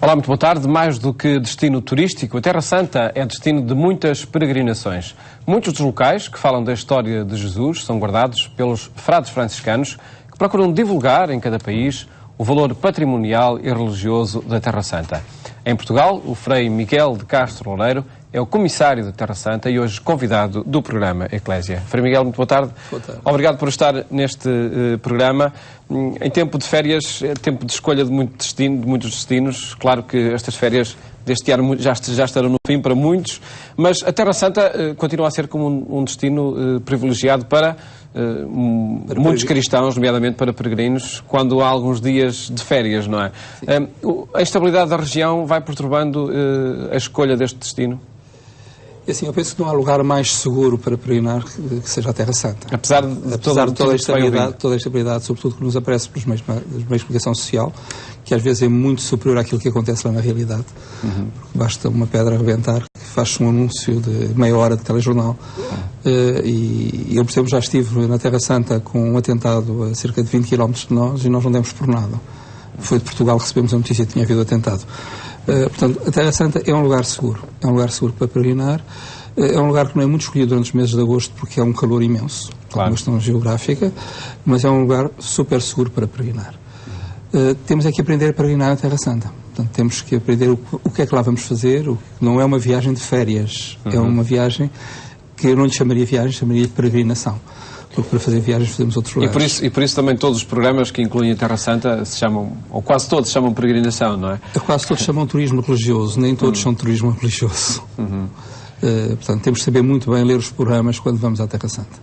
Olá, muito boa tarde. Mais do que destino turístico, a Terra Santa é destino de muitas peregrinações. Muitos dos locais que falam da história de Jesus são guardados pelos frades franciscanos que procuram divulgar em cada país o valor patrimonial e religioso da Terra Santa. Em Portugal, o Frei Miguel de Castro Loureiro é o comissário da Terra Santa e hoje convidado do programa Eclésia. Frei Miguel, muito boa tarde. Boa tarde. Obrigado por estar neste programa. Em tempo de férias, é tempo de escolha de muitos destinos. Claro que estas férias deste ano já estarão no fim para muitos, mas a Terra Santa continua a ser como um destino privilegiado para muitos cristãos, nomeadamente para peregrinos, quando há alguns dias de férias, não é? A instabilidade da região vai perturbando a escolha deste destino? E assim, eu penso que não há lugar mais seguro para peregrinar que seja a Terra Santa. Apesar de toda a estabilidade, sobretudo que nos aparece pelos meios de comunicação social, que às vezes é muito superior àquilo que acontece lá na realidade. Basta uma pedra arrebentar, que faz-se um anúncio de meia hora de telejornal. E eu, por exemplo, já estive na Terra Santa com um atentado a cerca de 20 km de nós e nós não demos por nada. Foi de Portugal que recebemos a notícia que tinha havido atentado. Portanto, a Terra Santa é um lugar seguro. É um lugar seguro para peregrinar. É um lugar que não é muito escolhido durante os meses de agosto porque é um calor imenso, claro, uma questão geográfica, mas é um lugar super seguro para peregrinar. Temos é que aprender a peregrinar na Terra Santa. Portanto, temos que aprender o que é que lá vamos fazer. Não é uma viagem de férias, é uma viagem que eu não lhe chamaria viagem, chamaria de peregrinação. Porque para fazer viagens fazemos outros lugares. E por isso também todos os programas que incluem a Terra Santa se chamam, ou quase todos chamam peregrinação, não é? Quase todos chamam turismo religioso, nem todos são turismo religioso. Portanto, temos de saber muito bem ler os programas quando vamos à Terra Santa.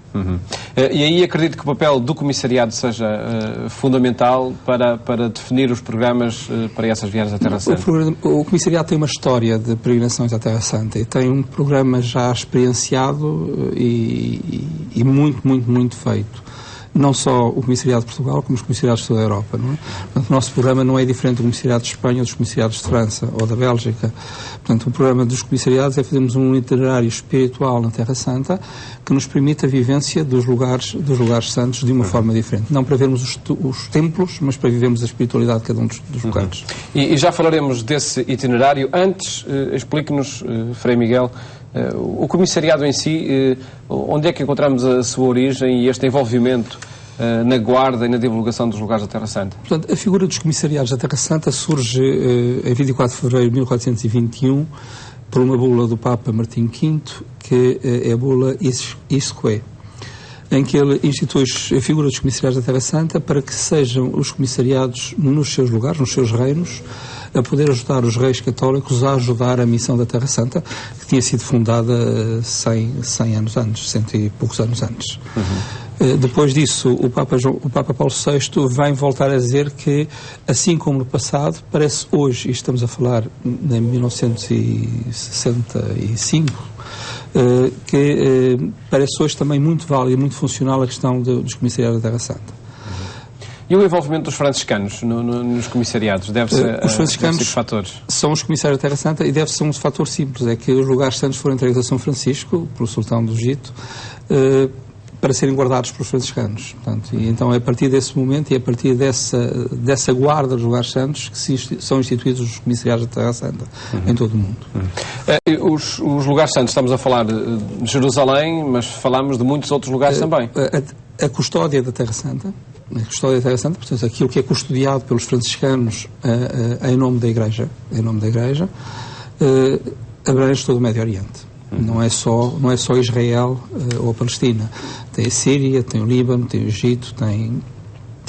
E aí acredito que o papel do comissariado seja fundamental para definir os programas para essas viagens à Terra Santa. O comissariado tem uma história de peregrinações à Terra Santa e tem um programa já experienciado e muito feito. Não só o Comissariado de Portugal, como os comissariados de toda a Europa, não é? Portanto, o nosso programa não é diferente do Comissariado de Espanha ou dos comissariados de França ou da Bélgica. Portanto, o programa dos comissariados é fazermos um itinerário espiritual na Terra Santa que nos permite a vivência dos lugares santos de uma forma diferente. Não para vermos os templos, mas para vivermos a espiritualidade de cada um dos lugares. E já falaremos desse itinerário. Antes, explique-nos, Frei Miguel, o comissariado em si, onde é que encontramos a sua origem e este envolvimento na guarda e na divulgação dos lugares da Terra Santa? Portanto, a figura dos comissariados da Terra Santa surge em 24 de fevereiro de 1421 por uma bula do Papa Martim V, que é a bula Isque, em que ele institui a figura dos comissariados da Terra Santa para que sejam os comissariados nos seus lugares, nos seus reinos, a poder ajudar os reis católicos a ajudar a missão da Terra Santa, que tinha sido fundada 100 anos antes, 100 e poucos anos antes. Depois disso, o Papa Paulo VI vem voltar a dizer que, assim como no passado, parece hoje, e estamos a falar em 1965, que parece hoje também muito válida e muito funcional a questão dos comissariados da Terra Santa. E o envolvimento dos franciscanos nos comissariados deve-se a esses fatores? São os comissários da Terra Santa e deve-se a um fator simples, é que os lugares santos foram entregues a São Francisco, pelo sultão do Egito, para serem guardados pelos franciscanos. Portanto, e então é a partir desse momento e a partir dessa guarda dos lugares santos que são instituídos os comissariados da Terra Santa em todo o mundo. Os lugares santos, estamos a falar de Jerusalém, mas falamos de muitos outros lugares também. A custódia da Terra Santa, portanto, aquilo que é custodiado pelos franciscanos em nome da Igreja, abrange todo o Médio Oriente. Não é só Israel ou a Palestina. Tem a Síria, tem o Líbano, tem o Egito, tem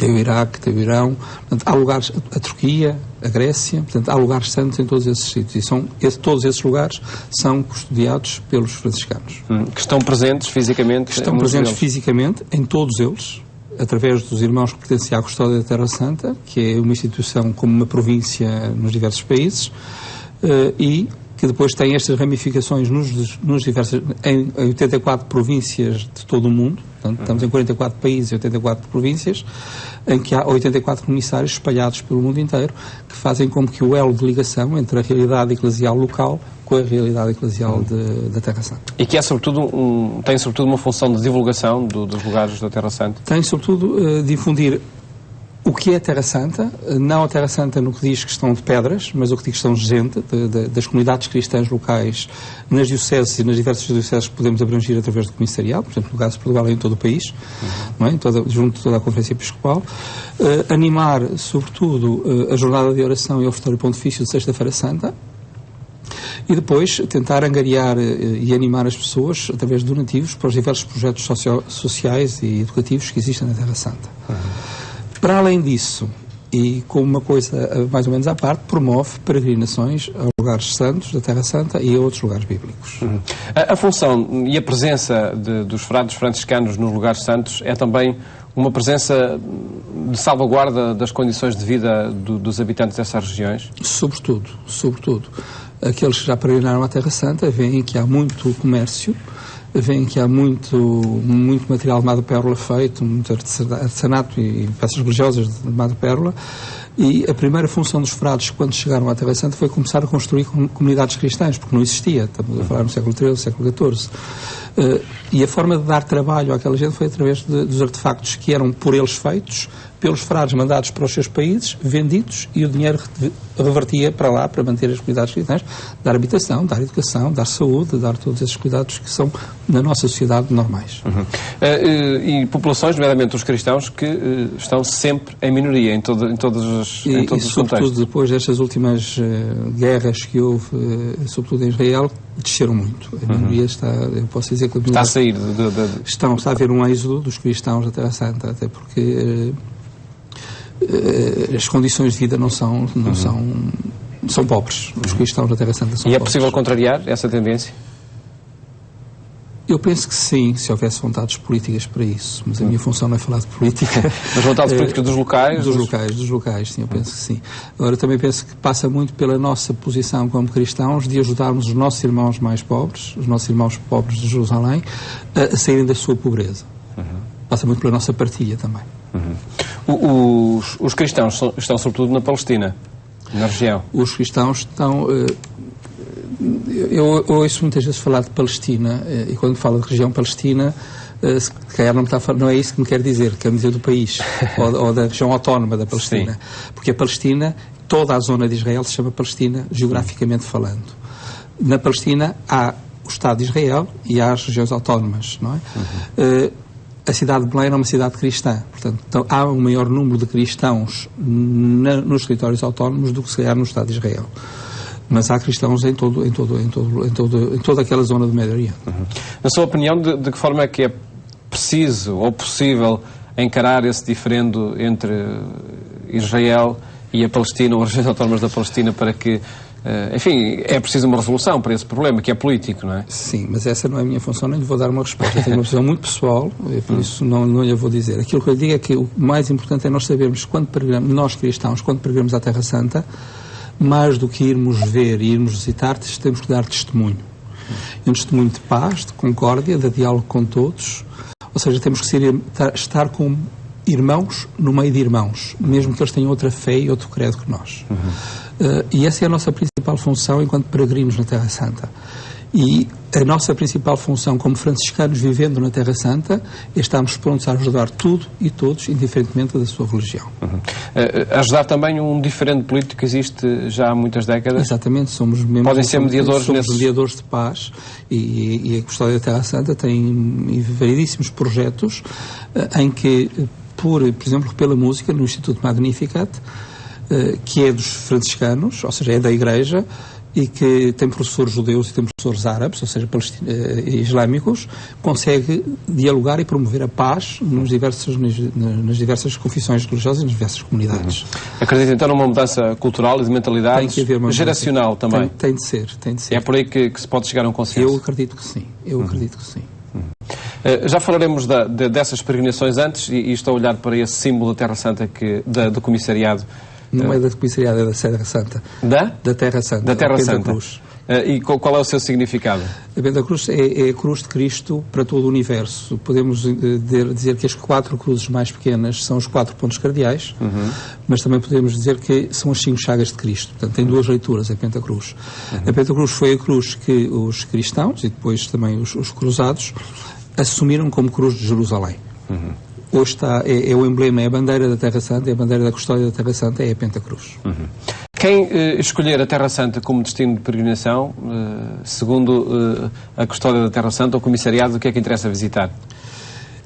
o Iraque, tem o Irão. Portanto, há lugares, a Turquia, a Grécia, portanto, há lugares santos em todos esses sítios. E todos esses lugares são custodiados pelos franciscanos. Que estão presentes fisicamente? Estão presentes fisicamente em todos eles, através dos irmãos que pertencem à Custódia da Terra Santa, que é uma instituição como uma província nos diversos países, e que depois tem estas ramificações em 84 províncias de todo o mundo. Portanto, estamos em 44 países e 84 províncias, em que há 84 comissários espalhados pelo mundo inteiro, que fazem como que o elo de ligação entre a realidade eclesial local com a realidade eclesial da Terra Santa. E que é tem sobretudo uma função de divulgação dos lugares da Terra Santa? Tem sobretudo difundir O que é Terra Santa? Não a Terra Santa no que diz questão de pedras, mas o que diz questão de gente, das comunidades cristãs locais nas dioceses e nas diversas dioceses que podemos abranger através do comissariado, por exemplo, no caso de Portugal, em todo o país, não é? Junto de toda a Conferência Episcopal. Animar, sobretudo, a jornada de oração e ofertório pontifício de Sexta-feira Santa. E depois tentar angariar e animar as pessoas através de donativos para os diversos projetos sociais e educativos que existem na Terra Santa. Para além disso, e como uma coisa mais ou menos à parte, promove peregrinações a lugares santos da Terra Santa e a outros lugares bíblicos. A função e a presença dos frades franciscanos nos lugares santos é também uma presença de salvaguarda das condições de vida dos habitantes dessas regiões? Sobretudo. Aqueles que já peregrinaram à Terra Santa veem que há muito comércio, veem que há muito material de madrepérola feito, muito artesanato e peças religiosas de madrepérola, e a primeira função dos frades quando chegaram à Terra Santa foi começar a construir comunidades cristãs, porque não existia, estamos a falar no século XIII, século XIV. E a forma de dar trabalho àquela gente foi através dos artefactos que eram por eles feitos, pelos frades mandados para os seus países, vendidos, e o dinheiro revertia para lá para manter as comunidades cristãs, dar habitação, dar educação, dar saúde, dar todos esses cuidados que são na nossa sociedade normais. E populações, nomeadamente os cristãos, que estão sempre em minoria em todos os contextos. Sobretudo depois destas últimas guerras que houve, sobretudo em Israel, desceram muito. A minoria está, eu posso dizer que está a sair está a haver um êxodo dos cristãos da Terra Santa, até porque as condições de vida não são pobres. Os cristãos da Terra Santa são pobres. E é possível contrariar essa tendência? Eu penso que sim, se houvesse vontades políticas para isso, mas a minha função não é falar de política. Mas vontades políticas dos locais? Dos locais, sim, eu penso que sim. Agora, também penso que passa muito pela nossa posição como cristãos de ajudarmos os nossos irmãos mais pobres, os nossos irmãos pobres de Jerusalém, a saírem da sua pobreza. Passa muito pela nossa partilha também. Os cristãos estão sobretudo na Palestina, na região? Os cristãos estão... Eu ouço muitas vezes falar de Palestina, e quando falo de região palestina, se calhar não é isso que me quer dizer, quer dizer do país, ou da região autónoma da Palestina. Sim. Porque a Palestina, toda a zona de Israel se chama Palestina, geograficamente falando. Na Palestina há o Estado de Israel e há as regiões autónomas, não é? A cidade de Belém é uma cidade cristã, portanto, então, há um maior número de cristãos nos territórios autónomos do que se calhar no Estado de Israel. Mas há cristãos em toda aquela zona do Médio Oriente. Na sua opinião, de que forma é que é preciso ou possível encarar esse diferendo entre Israel e a Palestina, ou as regiões autónomas da Palestina, para que, enfim, é preciso uma resolução para esse problema, que é político, não é? Sim, mas essa não é a minha função, nem lhe vou dar uma resposta. Eu tenho uma visão muito pessoal, por isso não lhe vou dizer. Aquilo que eu lhe digo é que o mais importante é nós sabermos, nós cristãos, quando pregamos à Terra Santa, mais do que irmos ver e irmos visitar, temos que dar testemunho. Um testemunho de paz, de concórdia, de diálogo com todos. Ou seja, temos que estar com irmãos no meio de irmãos, mesmo que eles tenham outra fé e outro credo que nós. E essa é a nossa principal função enquanto peregrinos na Terra Santa. E a nossa principal função como franciscanos vivendo na Terra Santa é estarmos prontos a ajudar tudo e todos, indiferentemente da sua religião. Ajudar também um diferente político que existe já há muitas décadas? Exatamente, somos membros... Podem ser mediadores somos mediadores de paz e a Custódia da Terra Santa tem variedíssimos projetos em que, por exemplo, pela música, no Instituto Magnificat, que é dos franciscanos, ou seja, é da Igreja, e que tem professores judeus e tem professores árabes, ou seja, islâmicos, consegue dialogar e promover a paz nas diversas confissões religiosas e nas diversas comunidades. Acredita então numa mudança cultural e de mentalidade geracional também? Tem de ser. É por aí que se pode chegar a um consenso? Eu acredito que sim. Já falaremos dessas peregrinações antes e estou a olhar para esse símbolo da Terra Santa do comissariado. Não é da comissariado, é da Terra Santa. Da Terra Santa. Da Terra Santa. Cruz. E qual é o seu significado? A Benta Cruz é a cruz de Cristo para todo o universo. Podemos dizer que as 4 cruzes mais pequenas são os 4 pontos cardeais, mas também podemos dizer que são as 5 chagas de Cristo. Portanto, tem 2 leituras a Benta Cruz. A Benta Cruz foi a cruz que os cristãos e depois também os cruzados assumiram como cruz de Jerusalém. hoje é o emblema, é a bandeira da Terra Santa, é a bandeira da custódia da Terra Santa, é a Pentacruz. Quem escolher a Terra Santa como destino de peregrinação, segundo a custódia da Terra Santa, ou o comissariado, o que é que interessa visitar?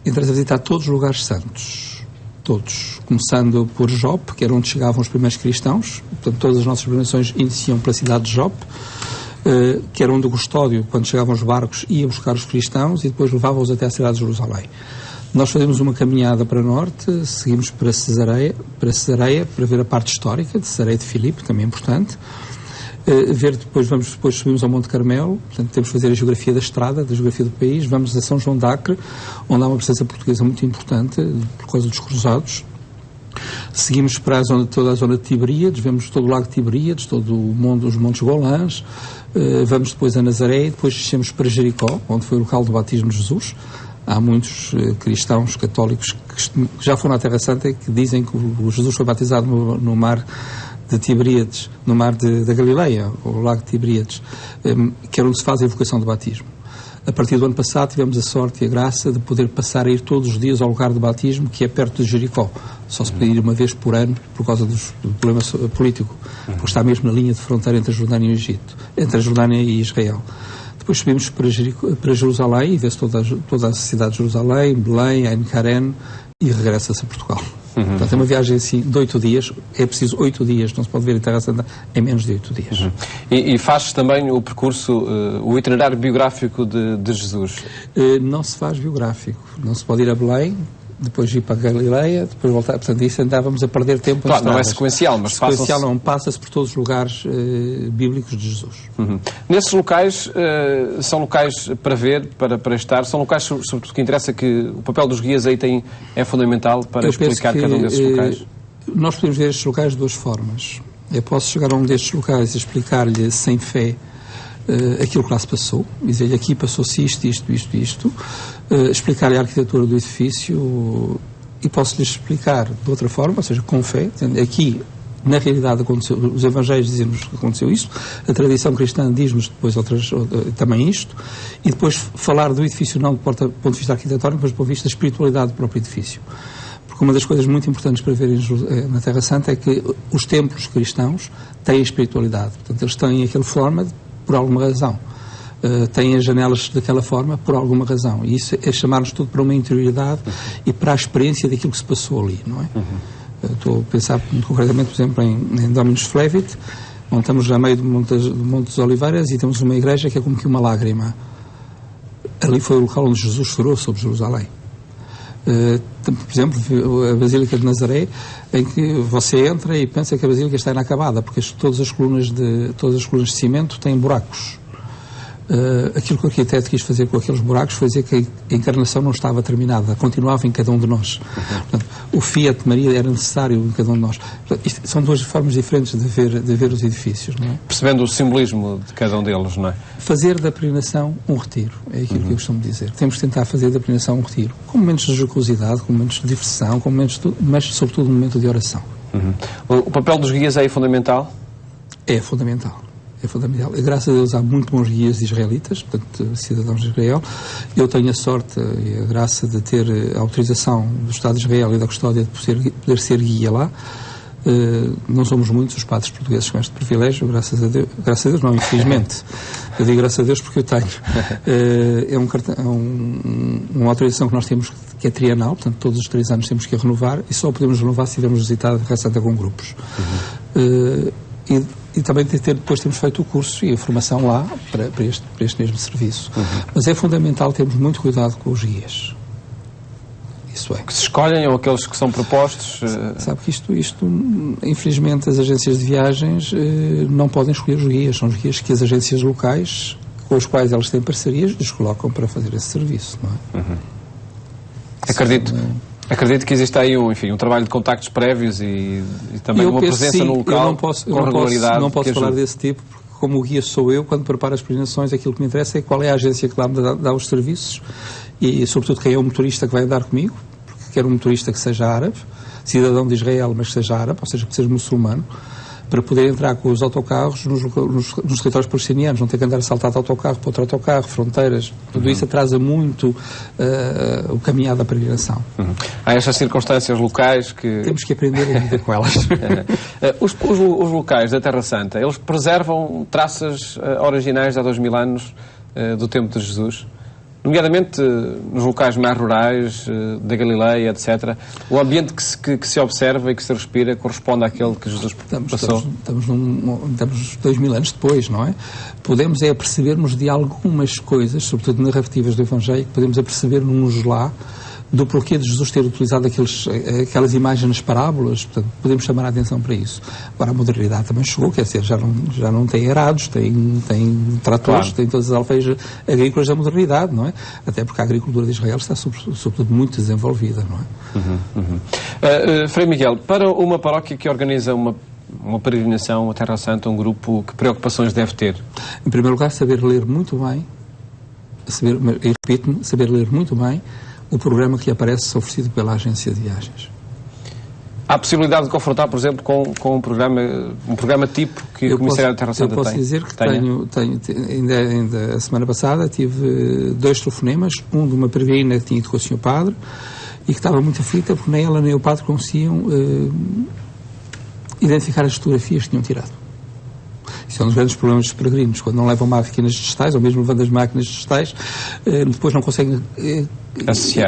Interessa visitar todos os lugares santos, todos, começando por Jope, que era onde chegavam os primeiros cristãos. Portanto, todas as nossas peregrinações iniciam pela cidade de Jope, que era onde o custódio, quando chegavam os barcos, ia buscar os cristãos e depois levava-os até a cidade de Jerusalém. Nós fazemos uma caminhada para norte, seguimos para Cesareia, para ver a parte histórica de Cesareia de Filipe, também é importante. Depois subimos ao Monte Carmelo, portanto temos que fazer a geografia da estrada, da geografia do país. Vamos a São João de Acre, onde há uma presença portuguesa muito importante, por causa dos cruzados. Seguimos para toda a zona de Tiberíades, vemos todo o lago de Tiberíades, os Montes Golãs. Vamos depois a Nazaré e depois descemos para Jericó, onde foi o local do batismo de Jesus. Há muitos cristãos católicos que já foram à Terra Santa e que dizem que o Jesus foi batizado no mar de Tiberíades, no mar da Galileia, o lago de Tiberíades, que é onde se faz a invocação de batismo. A partir do ano passado tivemos a sorte e a graça de poder passar a ir todos os dias ao lugar de batismo, que é perto de Jericó. Só se podia ir uma vez por ano por causa do problema político, porque está mesmo na linha de fronteira entre a Jordânia e o Egito, entre a Jordânia e Israel. Depois subimos para Jerusalém e vê-se toda a cidade de Jerusalém, Belém, Ein Karen, e regressa-se a Portugal. Portanto, é uma viagem assim de 8 dias, é preciso 8 dias, não se pode ver a Terra Santa em menos de 8 dias. E faz também o percurso, o itinerário biográfico de Jesus? Não se faz biográfico, não se pode ir a Belém, depois ir para a Galileia, depois voltar, portanto, isso andávamos a perder tempo. Claro, não é sequencial, mas sequencial não, passa-se por todos os lugares bíblicos de Jesus. Nesses locais, são locais para ver, para estar, são locais, sobretudo, que interessa que o papel dos guias aí é fundamental para explicar cada um desses locais? Nós podemos ver estes locais de duas formas. Eu posso chegar a um destes locais e explicar-lhe sem fé aquilo que lá se passou, dizer-lhe aqui passou-se isto, explicar-lhe a arquitetura do edifício e posso-lhe explicar de outra forma, ou seja, com fé, dizendo, aqui na realidade aconteceu, os evangelhos dizem-nos que aconteceu isto, a tradição cristã diz-nos depois também isto, e depois falar do edifício não do ponto de vista arquitetónico, mas do ponto de vista da espiritualidade do próprio edifício. Porque uma das coisas muito importantes para ver na Terra Santa é que os templos cristãos têm espiritualidade, portanto eles têm aquela forma por alguma razão. Têm as janelas daquela forma por alguma razão. E isso é chamar-nos tudo para uma interioridade e para a experiência daquilo que se passou ali, não é? Estou a pensar concretamente, por exemplo, em Dominus Flevit, onde estamos a meio do Monte das Oliveiras e temos uma igreja que é como que uma lágrima. Ali foi o local onde Jesus chorou sobre Jerusalém. Por exemplo, a Basílica de Nazaré, em que você entra e pensa que a Basílica está inacabada, porque todas as colunas de cimento têm buracos. Aquilo que o arquiteto quis fazer com aqueles buracos foi dizer que a encarnação não estava terminada, continuava em cada um de nós. Portanto, o fiat de Maria era necessário em cada um de nós. Portanto, são duas formas diferentes de ver os edifícios, não é? Percebendo o simbolismo de cada um deles, não é? Fazer da peregrinação um retiro, é aquilo que eu costumo dizer. Temos de tentar fazer da peregrinação um retiro, com momentos de jocosidade, com momentos de diversão, com momentos mas sobretudo um momento de oração. O papel dos guias é fundamental? É fundamental. É fundamental. Graças a Deus há muito bons guias israelitas, portanto, cidadãos de Israel. Eu tenho a sorte e a graça de ter a autorização do Estado de Israel e da custódia de poder ser guia lá. Não somos muitos os padres portugueses com este privilégio, graças a Deus. Graças a Deus não, infelizmente. Eu digo graças a Deus porque eu tenho. É uma autorização que nós temos que é trienal, portanto, todos os 3 anos temos que a renovar e só podemos renovar se tivermos visitado a Terra Santa com grupos. E também depois temos feito o curso e a formação lá para este mesmo serviço. Mas é fundamental termos muito cuidado com os guias. Isso é. Que se escolhem ou aqueles que são propostos? Sabe que isto, infelizmente, as agências de viagens não podem escolher os guias. São os guias que as agências locais, com os quais elas têm parcerias, os colocam para fazer esse serviço, não é? Acredito que existe aí um trabalho de contactos prévios e também uma presença no local com regularidade. Não posso falar desse tipo, porque como o guia sou eu, quando preparo as peregrinações, aquilo que me interessa é qual é a agência que lá me dá os serviços e, sobretudo, quem é o motorista que vai andar comigo, porque quero um motorista que seja árabe, cidadão de Israel, mas que seja árabe, ou seja, que seja muçulmano, para poder entrar com os autocarros nos territórios palestinianos, não ter que andar a saltar de autocarro para outro autocarro, fronteiras. Tudo isso atrasa muito o caminhar da peregrinação. Há estas circunstâncias locais que... Temos que aprender a viver com elas. Os locais da Terra Santa, eles preservam traças originais de há 2000 anos do tempo de Jesus? Nomeadamente nos locais mais rurais, da Galileia, etc. O ambiente que se observa e que se respira corresponde àquele que Jesus passou? Estamos 2000 anos depois, não é? Podemos apercebermos de algumas coisas, sobretudo narrativas do Evangelho, que podemos aperceber-nos lá do porquê de Jesus ter utilizado aquelas imagens nas parábolas. Portanto, podemos chamar a atenção para isso. Agora, a modernidade também chegou, quer dizer, já não tem arados, tem tratores, claro, tem todas as alfeias agrícolas da modernidade, não é? Até porque a agricultura de Israel está, sobretudo, muito desenvolvida, não é? Frei Miguel, para uma paróquia que organiza uma peregrinação à Terra Santa, um grupo, que preocupações deve ter? Em primeiro lugar, saber ler muito bem, saber ler muito bem o programa que lhe aparece oferecido pela agência de viagens. Há a possibilidade de confrontar, por exemplo, com um programa tipo que o Comissariado da Terra Santa tem? Eu posso dizer que ainda a semana passada tive 2 telefonemas, um de uma peregrina que tinha ido com o Sr. Padre e que estava muito aflita porque nem ela nem o Padre conseguiam identificar as fotografias que tinham tirado. Isso é um dos grandes problemas dos peregrinos, quando não levam máquinas digitais, ou mesmo levando as máquinas digitais, depois não conseguem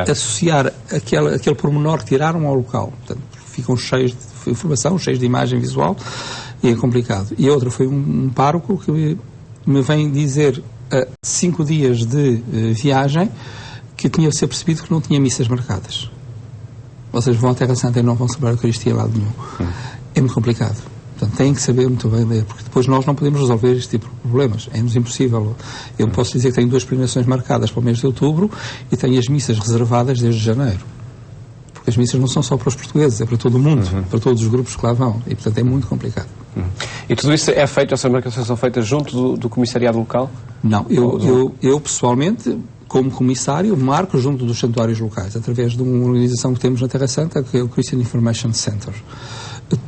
associar aquele pormenor que tiraram ao local. Portanto, ficam cheios de informação, cheios de imagem visual, e é complicado. E outra foi um pároco que me vem dizer, 5 dias de viagem, que tinha se apercebido que não tinha missas marcadas. Ou seja, vão à Terra Santa e não vão celebrar a Eucaristia lá de nenhum. É muito complicado. Portanto, têm que saber muito bem ler, porque depois nós não podemos resolver este tipo de problemas. É-nos impossível. Eu posso dizer que tenho 2 peregrinações marcadas para o mês de outubro e tenho as missas reservadas desde janeiro. Porque as missas não são só para os portugueses, é para todo o mundo, para todos os grupos que lá vão. E, portanto, é muito complicado. E tudo isso é feito, essas marcações são feitas junto do comissariado local? Não. Eu pessoalmente, como comissário, marco junto dos santuários locais, através de uma organização que temos na Terra Santa, que é o Christian Information Center.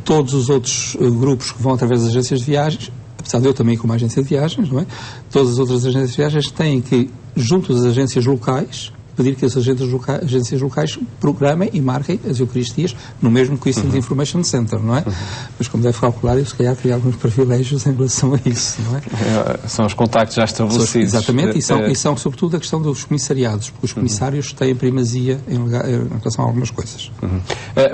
Todos os outros grupos que vão através das agências de viagens, apesar de eu também ir com uma agência de viagens, não é? Todas as outras agências de viagens têm que, junto das agências locais, pedir que as agências locais programem e marquem as Eucaristias no mesmo Christian Information Center, não é? Mas, como deve calcular, eu se calhar teria alguns privilégios em relação a isso, não é? São os contactos já estabelecidos. Exatamente, e são sobretudo a questão dos comissariados, porque os comissários têm primazia em relação a algumas coisas.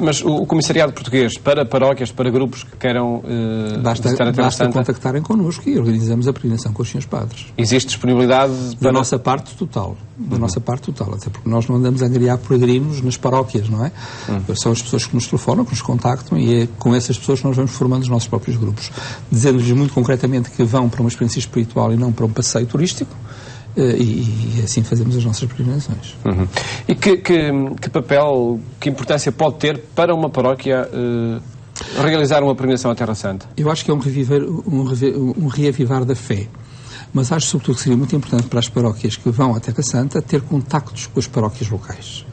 Mas o comissariado português, para paróquias, para grupos que queiram visitar a Terra Santa, contactarem connosco e organizamos a peregrinação com os senhores padres. Existe disponibilidade da nossa parte total. Da nossa parte total, até porque nós não andamos a angariar peregrinos nas paróquias, não é? São as pessoas que nos telefonam, que nos contactam, e é com essas pessoas que nós vamos formando os nossos próprios grupos, dizendo-lhes muito concretamente que vão para uma experiência espiritual e não para um passeio turístico, e assim fazemos as nossas peregrinações. E que papel, que importância pode ter para uma paróquia realizar uma peregrinação à Terra Santa? Eu acho que é um reavivar da fé. Mas acho, sobretudo, que seria muito importante para as paróquias que vão à Terra Santa ter contactos com as paróquias locais.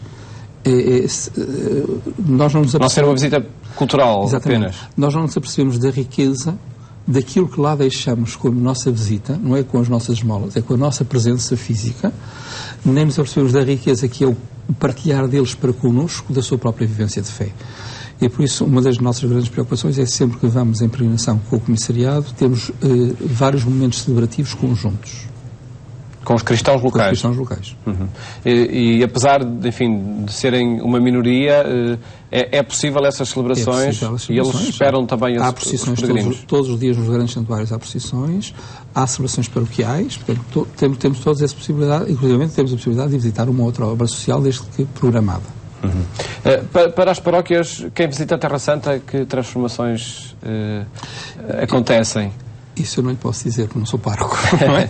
Nós não nos apercebemos... Não ser uma visita cultural. Exatamente. Apenas. Nós não nos apercebemos da riqueza daquilo que lá deixamos com a nossa visita, não é com as nossas esmolas, é com a nossa presença física, nem nos apercebemos da riqueza que é o partilhar deles para connosco da sua própria vivência de fé. E por isso, uma das nossas grandes preocupações é sempre que vamos em peregrinação com o comissariado, temos vários momentos celebrativos conjuntos. Com os cristãos locais? Com os cristãos locais. E apesar, enfim, de serem uma minoria, é possível essas celebrações, e eles esperam também há procissões todos os dias nos grandes santuários, há procissões, há celebrações paroquiais, portanto, temos todas essa possibilidade, inclusive temos a possibilidade de visitar uma outra obra social desde que programada. Para as paróquias, quem visita a Terra Santa, que transformações acontecem? Isso eu não lhe posso dizer, porque não sou pároco. Não é?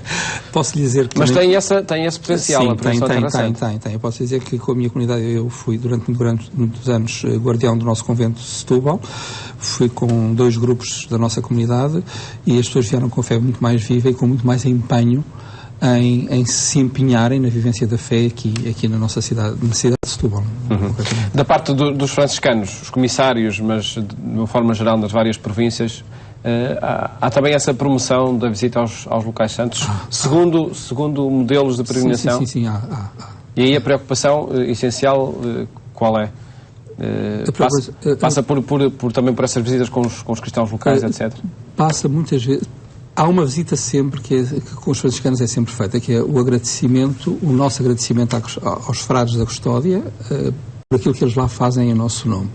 Posso lhe dizer que... Mas tem esse potencial, sim, a peregrinação à Terra Santa? Tem. Eu posso dizer que com a minha comunidade, eu fui durante muitos anos guardião do nosso convento de Setúbal, fui com 2 grupos da nossa comunidade e as pessoas vieram com a fé muito mais viva e com muito mais empenho em se empenharem na vivência da fé aqui na nossa cidade, na cidade de Setúbal. Da parte dos franciscanos, os comissários, mas de uma forma geral nas várias províncias, Há também essa promoção da visita aos locais santos, segundo modelos de peregrinação? Sim, há. E aí a preocupação essencial, qual é? Passa também por essas visitas com os cristãos locais, etc? Passa muitas vezes. Há uma visita sempre que com os franciscanos é sempre feita, que é o agradecimento, o nosso agradecimento aos frades da custódia por aquilo que eles lá fazem em nosso nome.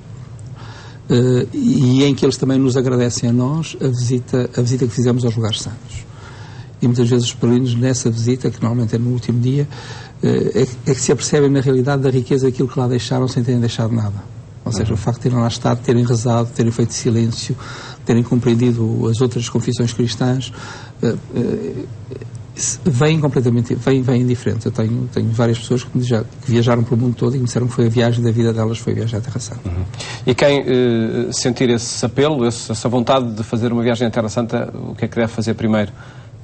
E em que eles também nos agradecem a nós a visita que fizemos aos lugares santos. E muitas vezes os peregrinos nessa visita, que normalmente é no último dia, é que se apercebem na realidade da riqueza daquilo que lá deixaram sem terem deixado nada. Ou seja, o facto de terem lá estado, terem rezado, terem feito silêncio, terem compreendido as outras confissões cristãs, vem diferente. Eu tenho várias pessoas que viajaram pelo mundo todo e me disseram que foi a viagem da vida delas, foi viajar à Terra Santa. E quem sentir esse apelo, essa vontade de fazer uma viagem à Terra Santa, o que é que deve fazer primeiro?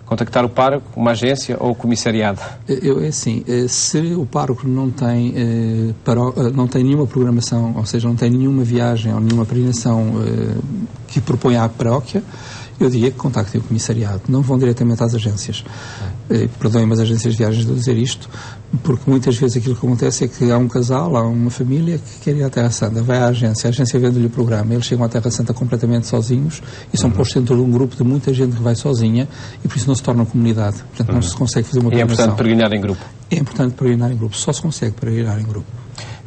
Contactar o pároco, uma agência ou o comissariado? É assim, se o pároco não tem nenhuma programação, ou seja, não tem nenhuma viagem ou nenhuma peregrinação que proponha à paróquia, eu diria que contactem o comissariado. Não vão diretamente às agências. Perdoem-me as agências de viagens de dizer isto, porque muitas vezes aquilo que acontece é que há um casal, há uma família que quer ir à Terra Santa, vai à agência, a agência vende-lhe o programa, eles chegam à Terra Santa completamente sozinhos e são postos dentro de um grupo de muita gente que vai sozinha e por isso não se tornam comunidade. Portanto, não se consegue fazer uma programação. E é importante peregrinar em grupo? É importante peregrinar em grupo. Só se consegue peregrinar em grupo.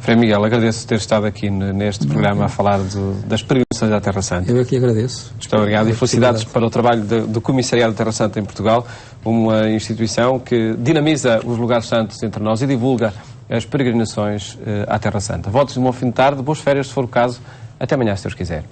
Frei Miguel, agradeço ter estado aqui neste programa a falar das peregrinações à Terra Santa. Eu é que agradeço. Muito obrigado e felicidades para o trabalho do Comissariado da Terra Santa em Portugal, uma instituição que dinamiza os lugares santos entre nós e divulga as peregrinações à Terra Santa. Votos de um bom fim de tarde, boas férias se for o caso. Até amanhã, se Deus quiser.